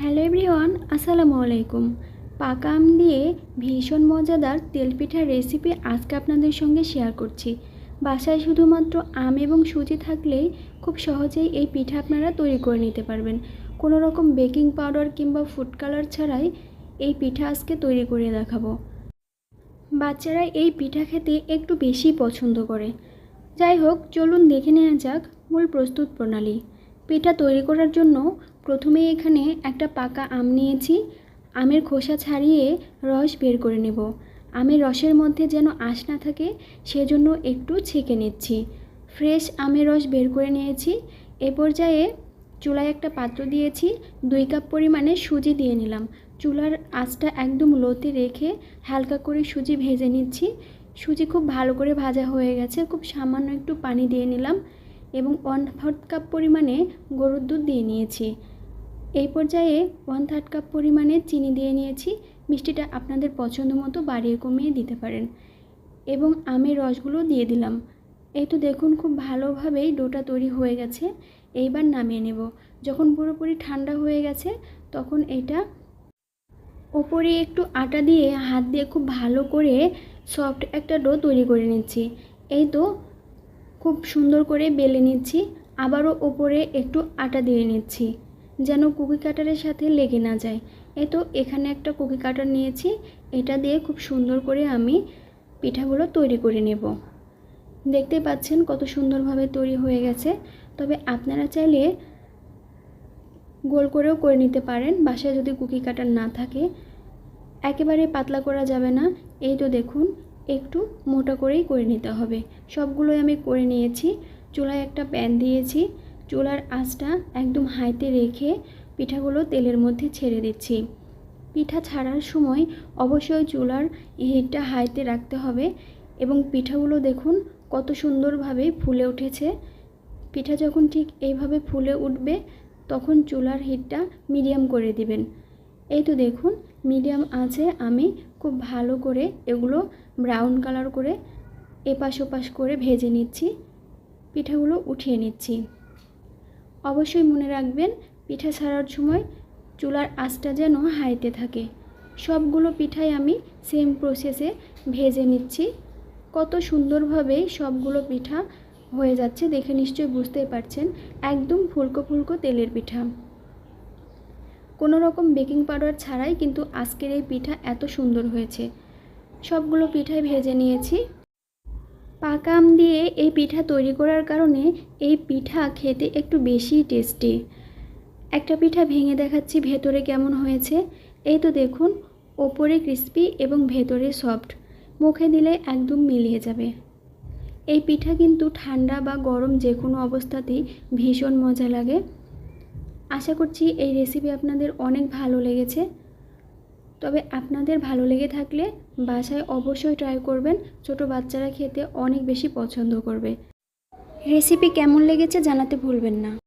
Hello everyone, আসসালামু আলাইকুম। পাকা আম দিয়ে ভীষণ মজাদার তেলপিঠার রেসিপি আজকে আপনাদের সঙ্গে শেয়ার করছি। বাসায় শুধুমাত্র আম এবং সুজি থাকলেই খুব সহজেই এই পিঠা আপনারা তৈরি করে নিতে পারবেন। কোনো রকম বেকিং পাউডার কিংবা ফুড কালার ছাড়াই এই পিঠা আজকে তৈরি করে দেখাবো। বাচ্চারা এই পিঠা খেতে একটু বেশি পছন্দ করে। যাই হোক, চলুন দেখে নেওয়া যাক মূল প্রস্তুত প্রণালী। পিঠা তৈরি করার জন্য প্রথমেই এখানে একটা পাকা আম নিয়েছি। আমের খোসা ছাড়িয়ে রস বের করে নেব। আমের রসের মধ্যে যেন আঁশ না থাকে সেজন্য একটু ছেঁকে নিচ্ছি। ফ্রেশ আমের রস বের করে নিয়েছি। এ পর্যায়ে চুলায় একটা পাত্র দিয়েছি, 2 কাপ পরিমাণে সুজি দিয়ে নিলাম। চুলার আঁচটা একদম লোতে রেখে হালকা করে সুজি ভেজে নিচ্ছি। সুজি খুব ভালো করে ভাজা হয়ে গেছে। খুব সামান্য একটু পানি দিয়ে নিলাম এবং 1/4 কাপ পরিমাণে গরুর দুধ দিয়ে নিয়েছি। এই পর্যায়ে 1/3 কাপ পরিমাণে চিনি দিয়ে নিয়েছি। মিষ্টিটা আপনাদের পছন্দ মতো বাড়িয়ে কমিয়ে দিতে পারেন এবং আমের রসগুলো দিয়ে দিলাম। এই তো দেখুন, খুব ভালোভাবেই ডোটা তৈরি হয়ে গেছে। এইবার নামিয়ে নেব। যখন পুরোপুরি ঠান্ডা হয়ে গেছে তখন এটা ওপরে একটু আটা দিয়ে হাত দিয়ে খুব ভালো করে সফট একটা ডো তৈরি করে নিচ্ছি। এই তো খুব সুন্দর করে বেলে নিচ্ছি। আবারও ওপরে একটু আটা দিয়ে নিচ্ছি যেন কুকি কাটারের সাথে লেগে না যায়। এই তো এখানে একটা কুকি কাটার নিয়েছি। এটা দিয়ে খুব সুন্দর করে আমি পিঠাগুলো তৈরি করে নেব। দেখতে পাচ্ছেন কত সুন্দরভাবে তৈরি হয়ে গেছে। তবে আপনারা চাইলে গোল করেও করে নিতে পারেন বাসায় যদি কুকি কাটার না থাকে। একেবারে পাতলা করা যাবে না। এই তো দেখুন, একটু মোটা করেই করে নিতে হবে। সবগুলোই আমি করে নিয়েছি। চুলায় একটা প্যান দিয়েছি। চুলার আঁচটা একদম হাইতে রেখে পিঠাগুলো তেলের মধ্যে ছেড়ে দিচ্ছি। পিঠা ছাড়ার সময় অবশ্যই চুলার হিটটা হাইতে রাখতে হবে এবং পিঠাগুলো দেখুন কত সুন্দরভাবে ফুলে উঠেছে। পিঠা যখন ঠিক এইভাবে ফুলে উঠবে তখন চুলার হিটটা মিডিয়াম করে দিবেন। এই তো দেখুন, মিডিয়াম আঁচে আমি খুব ভালো করে এগুলো ব্রাউন কালার করে এপাশ ওপাশ করে ভেজে নিচ্ছি। পিঠাগুলো উঠিয়ে নিচ্ছি। অবশ্যই মনে রাখবেন, পিঠা ছাড়ার সময় চুলার আঁচটা যেন হাইতে থাকে। সবগুলো পিঠাই আমি সেম প্রসেসে ভেজে নিচ্ছি। কত সুন্দরভাবে সবগুলো পিঠা হয়ে যাচ্ছে দেখে নিশ্চয়ই বুঝতেই পারছেন। একদম ফুলকো ফুলকো তেলের পিঠা, কোনো রকম বেকিং পাউডার ছাড়াই কিন্তু আজকের এই পিঠা এত সুন্দর হয়েছে। সবগুলো পিঠাই ভেজে নিয়েছি। পাকা আম দিয়ে এই পিঠা তৈরি করার কারণে এই পিঠা খেতে একটু বেশি টেস্টি। একটা পিঠা ভেঙে দেখাচ্ছি ভেতরে কেমন হয়েছে। এই তো দেখুন, ওপরে ক্রিস্পি এবং ভেতরে সফট। মুখে দিলে একদম মিলিয়ে যাবে। এই পিঠা কিন্তু ঠান্ডা বা গরম যে কোনো অবস্থাতেই ভীষণ মজা লাগে। আশা করছি এই রেসিপি আপনাদের অনেক ভালো লেগেছে। তবে আপনাদের ভালো লেগে থাকলে বাসায় অবশ্যই ট্রাই করবেন। ছোট বাচ্চারা খেতে অনেক বেশি পছন্দ করবে। রেসিপি কেমন লেগেছে জানাতে ভুলবেন না।